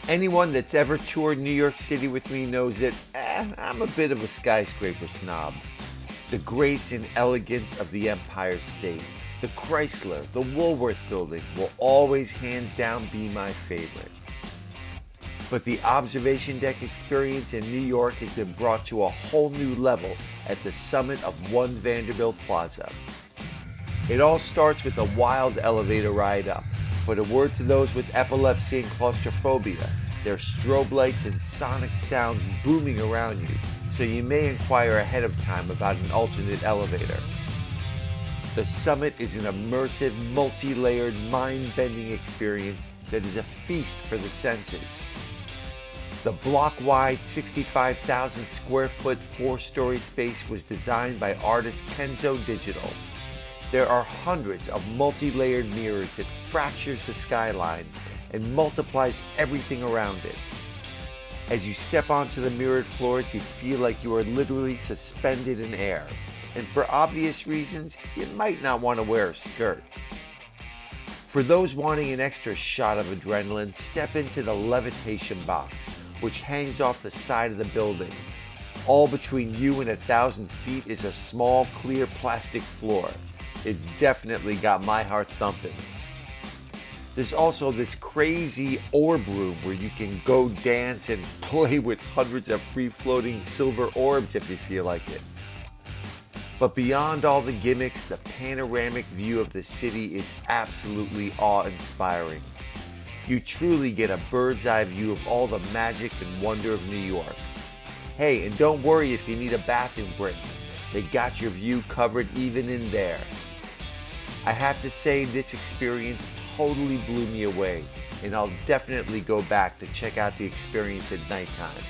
Anyone that's ever toured New York City with me knows that I'm a bit of a skyscraper snob. The grace and elegance of the Empire State, the Chrysler, the Woolworth Building will always hands down be my favorite. But the observation deck experience in New York has been brought to a whole new level at the summit of One Vanderbilt Plaza. It all starts with a wild elevator ride up, but a word to those with epilepsy and claustrophobia, there are strobe lights and sonic sounds booming around you, so you may inquire ahead of time about an alternate elevator. The summit is an immersive, multi-layered, mind-bending experience that is a feast for the senses. The block-wide, 65,000 square foot, 4-story space was designed by artist Kenzo Digital. There are hundreds of multi-layered mirrors that fractures the skyline and multiplies everything around it. As you step onto the mirrored floors, you feel like you are literally suspended in air. And for obvious reasons, you might not want to wear a skirt. For those wanting an extra shot of adrenaline, step into the levitation box, which hangs off the side of the building. All between you and 1,000 feet is a small, clear plastic floor. It definitely got my heart thumping. There's also this crazy orb room where you can go dance and play with hundreds of free-floating silver orbs if you feel like it. But beyond all the gimmicks, the panoramic view of the city is absolutely awe-inspiring. You truly get a bird's eye view of all the magic and wonder of New York. Hey, and don't worry if you need a bathroom break. They got your view covered even in there. I have to say this experience totally blew me away, and I'll definitely go back to check out the experience at nighttime.